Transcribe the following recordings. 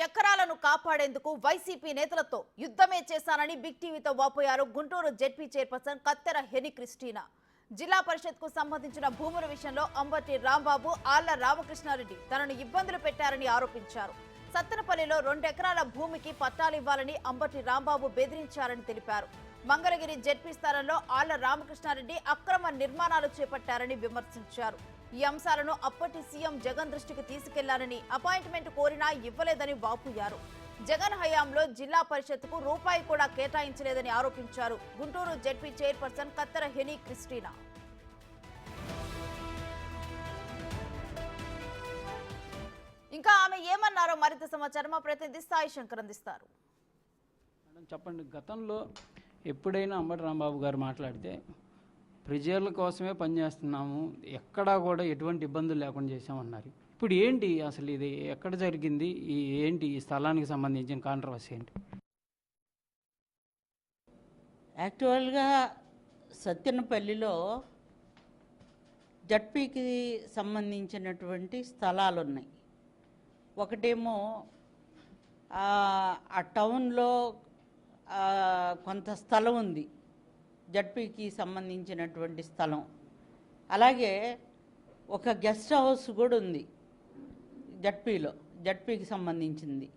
ఎకరాలను కాపాడేందుకు వైసీపీ నేతలతో యుద్ధమే చేశానని బిగ్ టీవీతో వాపోయారు గుంటూరు జెడ్పీ చైర్పర్సన్ కత్తెర హెని క్రిస్టినా. జిల్లా పరిషత్కు సంబంధించిన భూముల విషయంలో అంబటి రాంబాబు, ఆళ్ల రామకృష్ణారెడ్డి తనను ఇబ్బందులు పెట్టారని ఆరోపించారు. సత్తెనపల్లిలో 2 ఎకరాల భూమికి పట్టాలివ్వాలని అంబటి రాంబాబు బెదిరించారని తెలిపారు. మంగళగిరి జెడ్పీ స్థలంలో ఆళ్ల రామకృష్ణారెడ్డి అక్రమ నిర్మాణాలు చేపట్టారని విమర్శించారు. ఈ అంశాలను అప్పటి సీఎం జగన్ దృష్టికి తీసుకెళ్లారని, అపాయింట్మెంట్ కోరినా ఇవ్వలేదని వాపోయారు. జగన్ హయాంలో జిల్లా పరిషత్కు రూపాయి కూడా కేటాయించలేదని ఆరోపించారు గుంటూరు జెడ్పీ చైర్పర్సన్ కత్తెర హెని క్రిస్టినా. ఇంకా ఆమె ఏమన్నారో మరింత సమాచారం మా ప్రతినిధి సాయి శంకర్ అందిస్తారు. చెప్పండి, గతంలో ఎప్పుడైనా అంబటి రాంబాబు గారు మాట్లాడితే ప్రజల కోసమే పనిచేస్తున్నాము, ఎక్కడా కూడా ఎటువంటి ఇబ్బందులు లేకుండా చేసామన్నారు. ఇప్పుడు ఏంటి అసలు ఇది ఎక్కడ జరిగింది, ఏంటి ఈ స్థలానికి సంబంధించిన కాంట్రవర్సీ ఏంటి? యాక్చువల్గా సత్తెనపల్లిలో జడ్పీకి సంబంధించినటువంటి స్థలాలు ఉన్నాయి. ఒకటేమో ఆ టౌన్లో కొంత స్థలం ఉంది, జడ్పీకి సంబంధించినటువంటి స్థలం. అలాగే ఒక గెస్ట్ హౌస్ కూడా ఉంది జడ్పీకి సంబంధించింది.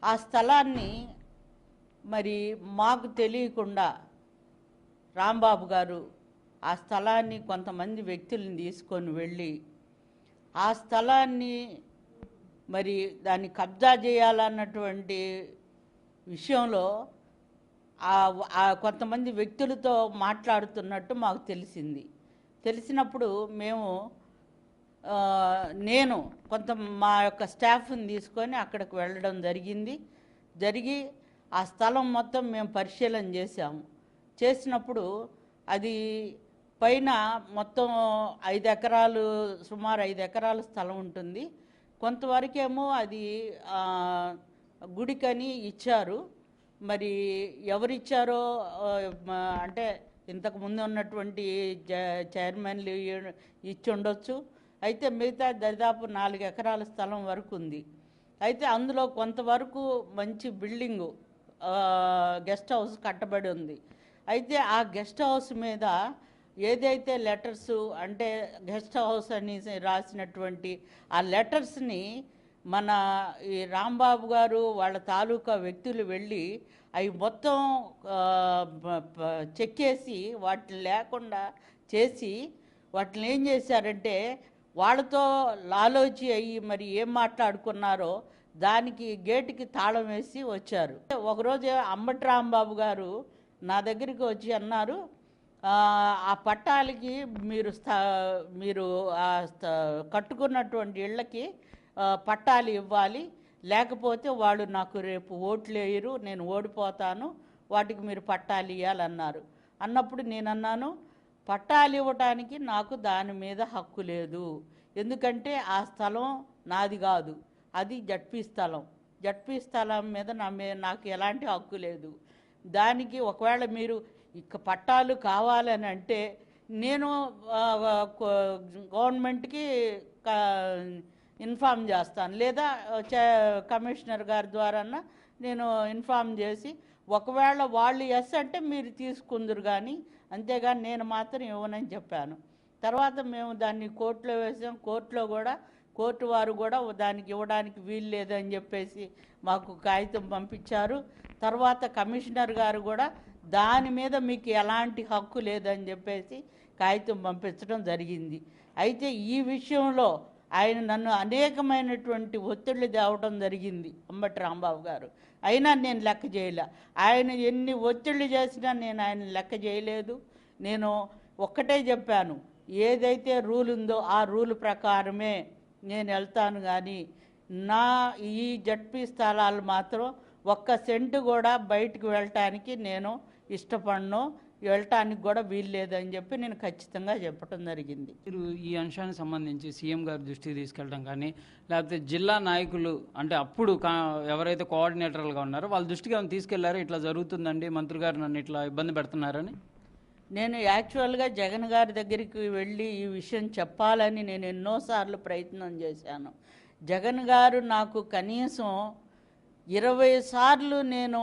ఆ స్థలాన్ని మరి మాకు తెలియకుండా రాంబాబు గారు ఆ స్థలాన్ని కొంతమంది వ్యక్తులను తీసుకొని వెళ్ళి ఆ స్థలాన్ని మరి దాన్ని కబ్జా చేయాలన్నటువంటి విషయంలో కొంతమంది వ్యక్తులతో మాట్లాడుతున్నట్టు మాకు తెలిసినప్పుడు నేను మా యొక్క స్టాఫ్ని తీసుకొని అక్కడికి వెళ్ళడం జరిగి ఆ స్థలం మొత్తం మేము పరిశీలన చేసినప్పుడు అది పైన మొత్తం 5 ఎకరాలు, సుమారు 5 ఎకరాల స్థలం ఉంటుంది. కొంతవరకేమో అది గుడికని ఇచ్చారు. మరి ఎవరిచ్చారో అంటే ఇంతకుముందు ఉన్నటువంటి చైర్మన్లు ఇచ్చి ఉండొచ్చు. అయితే మిగతా దాదాపు 4 ఎకరాల స్థలం వరకు ఉంది. అయితే అందులో కొంతవరకు మంచి బిల్డింగు గెస్ట్ హౌస్ కట్టబడి ఉంది. అయితే ఆ గెస్ట్ హౌస్ మీద ఏదైతే లెటర్సు అంటే గెస్ట్ హౌస్ అని రాసినటువంటి ఆ లెటర్స్ని మన ఈ రాంబాబు గారు వాళ్ళ తాలూకా వ్యక్తులు వెళ్ళి అవి మొత్తం చెక్కేసి వాటిని లేకుండా చేసి వాటిని ఏం చేశారంటే వాళ్ళతో లాలోచి అయ్యి మరి ఏం మాట్లాడుకున్నారో దానికి గేటుకి తాళం వేసి వచ్చారు. ఒకరోజు అంబటి రాంబాబు గారు నా దగ్గరికి వచ్చి అన్నారు, ఆ పట్టాలకి మీరు కట్టుకున్నటువంటి ఇళ్ళకి పట్టాలు ఇవ్వాలి, లేకపోతే వాళ్ళు నాకు రేపు ఓట్లు వేయరు, నేను ఓడిపోతాను, వాటికి మీరు పట్టాలు ఇవ్వాలన్నారు. అన్నప్పుడు నేను అన్నాను, పట్టాలు ఇవ్వటానికి నాకు దాని మీద హక్కు లేదు. ఎందుకంటే ఆ స్థలం నాది కాదు, అది జడ్పీ స్థలం మీద నాకు ఎలాంటి హక్కు లేదు. దానికి ఒకవేళ మీరు ఇక పట్టాలు కావాలని అంటే నేను గవర్నమెంట్కి ఇన్ఫామ్ చేస్తాను, లేదా కమిషనర్ గారి ద్వారా నేను ఇన్ఫామ్ చేసి ఒకవేళ వాళ్ళు ఎస్ అంటే మీరు తీసుకుందరు, కానీ అంతేగాని నేను మాత్రం ఇవ్వనని చెప్పాను. తర్వాత మేము దాన్ని కోర్టులో వేసాం. కోర్టు వారు కూడా దానికి ఇవ్వడానికి వీలు లేదని చెప్పేసి మాకు కాగితం పంపించారు. తర్వాత కమిషనర్ గారు కూడా దాని మీద మీకు ఎలాంటి హక్కు లేదని చెప్పేసి కాగితం పంపించడం జరిగింది. అయితే ఈ విషయంలో ఆయన నన్ను అనేకమైనటువంటి ఒత్తిళ్లు తేవడం జరిగింది అంబటి రాంబాబు గారు. అయినా నేను లెక్క చేయలే. ఆయన ఎన్ని ఒత్తిళ్లు చేసినా నేను ఆయన లెక్క చేయలేదు. నేను ఒక్కటే చెప్పాను, ఏదైతే రూల్ ఉందో ఆ రూల్ ప్రకారమే నేను వెళ్తాను, కానీ ఈ జడ్పీ స్థలాలు మాత్రం 1 సెంటు కూడా బయటకు వెళ్ళటానికి నేను ఇష్టపడను, వెళ్ళటానికి కూడా వీలు లేదని చెప్పి నేను ఖచ్చితంగా చెప్పడం జరిగింది. మీరు ఈ అంశానికి సంబంధించి సీఎం గారి దృష్టికి తీసుకెళ్ళడం కానీ, లేకపోతే జిల్లా నాయకులు అంటే అప్పుడు ఎవరైతే కోఆర్డినేటర్లుగా ఉన్నారో వాళ్ళ దృష్టికి ఏమైనా తీసుకెళ్లారో, ఇట్లా జరుగుతుందండి, మంత్రి గారు నన్ను ఇట్లా ఇబ్బంది పెడుతున్నారని? నేను యాక్చువల్గా జగన్ గారి దగ్గరికి వెళ్ళి ఈ విషయం చెప్పాలని నేను ఎన్నోసార్లు ప్రయత్నం చేశాను. జగన్ గారు నాకు కనీసం 20 సార్లు నేను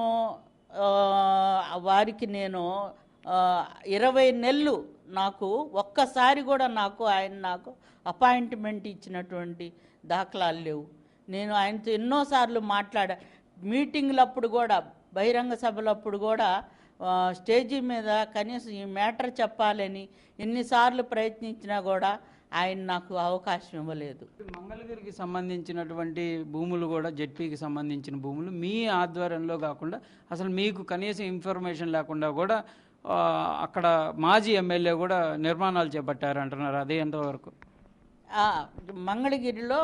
వారికి నేను 20 నెలలు నాకు ఒక్కసారి కూడా నాకు అపాయింట్మెంట్ ఇచ్చినటువంటి దాఖలాలు లేవు. నేను ఆయనతో ఎన్నోసార్లు మాట్లాడా, మీటింగ్లప్పుడు కూడా, బహిరంగ సభలప్పుడు కూడా స్టేజీ మీద కనీసం ఈ మ్యాటర్ చెప్పాలని ఎన్నిసార్లు ప్రయత్నించినా కూడా ఆయన నాకు అవకాశం ఇవ్వలేదు. మంగళగిరికి సంబంధించినటువంటి భూములు కూడా జెడ్పీకి సంబంధించిన భూములు మీ ఆధ్వర్యంలో కాకుండా అసలు మీకు కనీసం ఇన్ఫర్మేషన్ లేకుండా కూడా అక్కడ మాజీ ఎమ్మెల్యే కూడా నిర్మాణాలు చేపట్టారు అంటున్నారు. అదే ఎంతవరకు? మంగళగిరిలో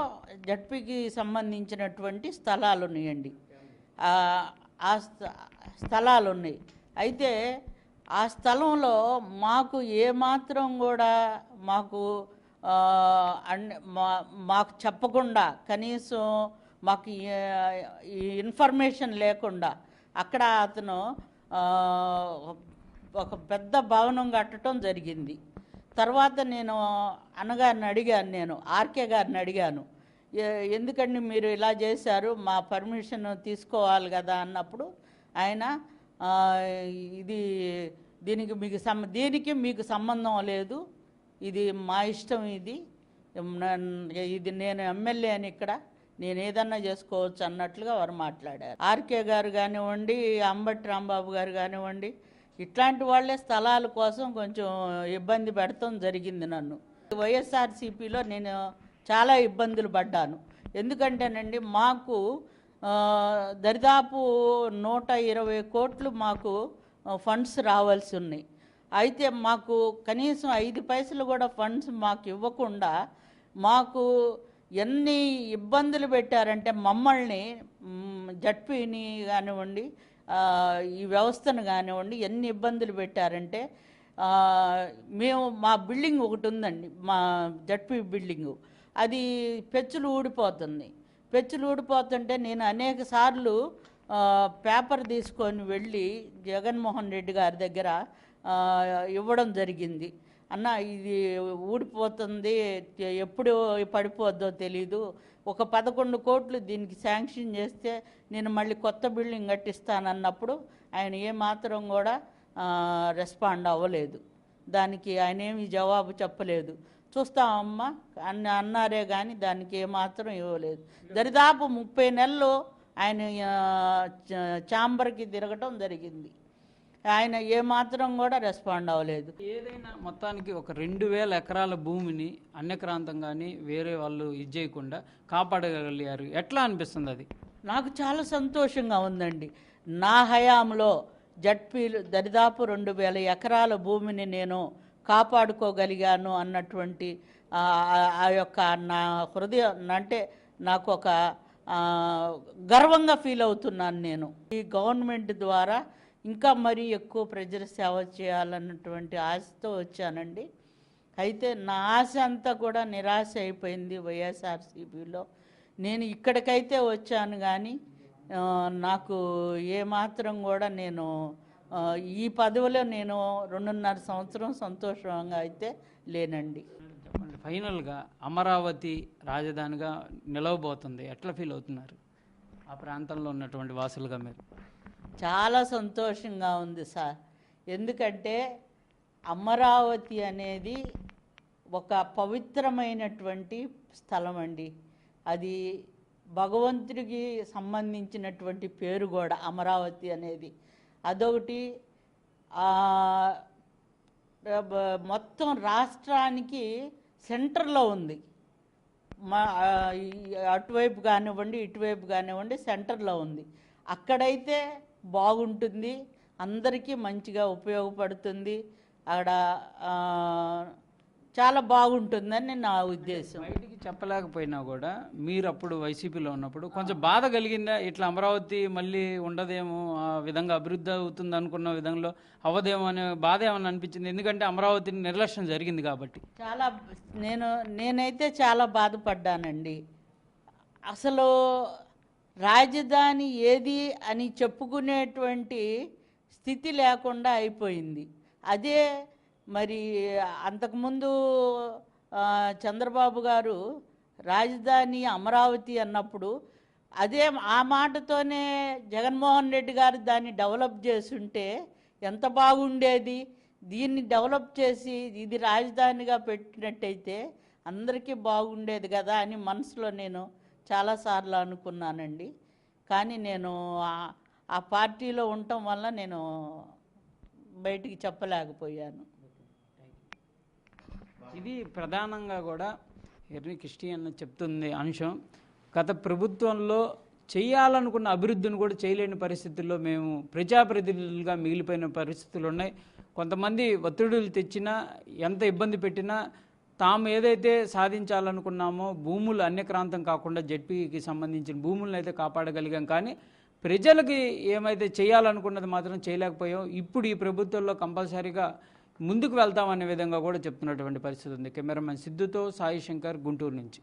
జడ్పీకి సంబంధించినటువంటి స్థలాలు ఉన్నాయండి. ఆ స్థలాలు ఉన్నాయి. అయితే ఆ స్థలంలో మాకు ఏమాత్రం కూడా మాకు చెప్పకుండా, కనీసం మాకు ఈ ఇన్ఫర్మేషన్ లేకుండా అక్కడ అతను ఒక పెద్ద భవనం కట్టడం జరిగింది. తర్వాత నేను అన్నగారిని అడిగాను, నేను ఆర్కే గారిని అడిగాను, ఎందుకండి మీరు ఇలా చేశారు, మా పర్మిషన్ తీసుకోవాలి కదా అన్నప్పుడు ఆయన దీనికి మీకు సంబంధం లేదు, ఇది మా ఇష్టం, ఇది నేను ఎమ్మెల్యే అని ఇక్కడ నేను ఏదన్నా చేసుకోవచ్చు అన్నట్లుగా వారు మాట్లాడారు. ఆర్కే గారు కానివ్వండి, అంబటి రాంబాబు గారు కానివ్వండి, ఇట్లాంటి వాళ్ళే స్థలాల కోసం కొంచెం ఇబ్బంది పెడతాం జరిగింది నన్ను. వైఎస్ఆర్సీపీలో నేను చాలా ఇబ్బందులు పడ్డాను. ఎందుకంటేనండి మాకు దరిదాపు 120 కోట్లు మాకు ఫండ్స్ రావాల్సి ఉన్నాయి. అయితే మాకు కనీసం 5 పైసలు కూడా ఫండ్స్ మాకు ఇవ్వకుండా మాకు ఎన్ని ఇబ్బందులు పెట్టారంటే, మమ్మల్ని జడ్పీని కానివ్వండి, ఈ వ్యవస్థను కానివ్వండి, ఎన్ని ఇబ్బందులు పెట్టారంటే, మా బిల్డింగ్ ఒకటి ఉందండి, మా జడ్పీ బిల్డింగు, అది పెచ్చులు ఊడిపోతుంటే నేను అనేక సార్లు పేపర్ తీసుకొని వెళ్ళి జగన్మోహన్ రెడ్డి గారి దగ్గర ఇవ్వడం జరిగింది. అన్న ఇది ఊడిపోతుంది, ఎప్పుడు పడిపోద్దో తెలీదు, ఒక 11 కోట్లు దీనికి శాంక్షన్ చేస్తే నేను మళ్ళీ కొత్త బిల్డింగ్ కట్టిస్తానన్నప్పుడు ఆయన ఏమాత్రం కూడా రెస్పాండ్ అవ్వలేదు. దానికి ఆయన ఏమి జవాబు చెప్పలేదు. చూస్తామమ్మా అన్నారే కానీ దానికి ఏమాత్రం ఇవ్వలేదు. దరిదాపు 30 నెలలు ఆయన ఛాంబర్కి తిరగటం జరిగింది. ఆయన ఏమాత్రం కూడా రెస్పాండ్ అవ్వలేదు. ఏదైనా మొత్తానికి ఒక 2000 ఎకరాల భూమిని అన్యక్రాంతంగాని వేరే వాళ్ళు ఇది చేయకుండా కాపాడగలిగారు. ఎట్లా అనిపిస్తుంది అది? నాకు చాలా సంతోషంగా ఉందండి. నా హయాంలో జడ్పీలు దరిదాపు 2000 ఎకరాల భూమిని నేను కాపాడుకోగలిగాను అన్నటువంటి ఆ యొక్క నా హృదయం అంటే నాకు ఒక గర్వంగా ఫీల్ అవుతున్నాను నేను. ఈ గవర్నమెంట్ ద్వారా ఇంకా మరీ ఎక్కువ ప్రజల సేవ చేయాలన్నటువంటి ఆశతో వచ్చానండి. అయితే నా ఆశ అంతా కూడా నిరాశ అయిపోయింది వైఎస్ఆర్సీపీలో. నేను ఇక్కడికైతే వచ్చాను కానీ నాకు ఏమాత్రం కూడా నేను ఈ పదవిలో నేను 2.5 సంవత్సరం సంతోషంగా అయితే లేనండి. ఫైనల్గా అమరావతి రాజధానిగా నిలవబోతుంది, ఎట్లా ఫీల్ అవుతున్నారు ఆ ప్రాంతంలో ఉన్నటువంటి వాసులుగా మీరు? చాలా సంతోషంగా ఉంది సార్. ఎందుకంటే అమరావతి అనేది ఒక పవిత్రమైనటువంటి స్థలం అండి. అది భగవంతుడికి సంబంధించినటువంటి పేరు కూడా అమరావతి అనేది. అదొకటి మొత్తం రాష్ట్రానికి సెంటర్లో ఉంది. అటువైపు కానివ్వండి, ఇటువైపు కానివ్వండి, సెంటర్లో ఉంది. అక్కడైతే బాగుంటుంది, అందరికీ మంచిగా ఉపయోగపడుతుంది, అక్కడ చాలా బాగుంటుందని నా ఉద్దేశం. బయటికి చెప్పలేకపోయినా కూడా మీరు అప్పుడు వైసీపీలో ఉన్నప్పుడు కొంచెం బాధ కలిగిందా? ఇట్లా అమరావతి మళ్ళీ ఉండదేమో, ఆ విధంగా అభివృద్ధి అవుతుంది అనుకున్న విధంలో అవ్వదేమో అనే బాధ ఏమన్నా అనిపించింది? ఎందుకంటే అమరావతిని నిర్లక్ష్యం జరిగింది కాబట్టి. చాలా నేనైతే చాలా బాధపడ్డానండి. అసలు రాజధాని ఏది అని చెప్పుకునేటువంటి స్థితి లేకుండా అయిపోయింది. అదే మరి అంతకుముందు చంద్రబాబు గారు రాజధాని అమరావతి అన్నప్పుడు అదే ఆ మాటతోనే జగన్మోహన్ రెడ్డి గారు దాన్ని డెవలప్ చేసుంటే ఎంత బాగుండేది. దీన్ని డెవలప్ చేసి ఇది రాజధానిగా పెట్టినట్టయితే అందరికీ బాగుండేది కదా అని మనసులో నేను చాలాసార్లు అనుకున్నానండి. కానీ నేను ఆ పార్టీలో ఉండటం వల్ల నేను బయటికి చెప్పలేకపోయాను. ఇది ప్రధానంగా కూడా ఎర్ని క్రిస్టి అన్న చెప్తుంది అంశం. గత ప్రభుత్వంలో చేయాలనుకున్న అభివృద్ధిని కూడా చేయలేని పరిస్థితుల్లో మేము ప్రజాప్రతినిధులుగా మిగిలిపోయిన పరిస్థితులు ఉన్నాయి. కొంతమంది ఒత్తిడులు తెచ్చినా ఎంత ఇబ్బంది పెట్టినా తాము ఏదైతే సాధించాలనుకున్నామో భూములు అన్యక్రాంతం కాకుండా జెడ్పీకి సంబంధించిన భూములను అయితే కాపాడగలిగాం. కానీ ప్రజలకి ఏమైతే చేయాలనుకున్నది మాత్రం చేయలేకపోయాం. ఇప్పుడు ఈ ప్రభుత్వంలో కంపల్సరీగా ముందుకు వెళ్తామనే విధంగా కూడా చెప్తున్నటువంటి పరిస్థితి ఉంది. కెమెరామెన్ సిద్ధుతో సాయి శంకర్, గుంటూరు నుంచి.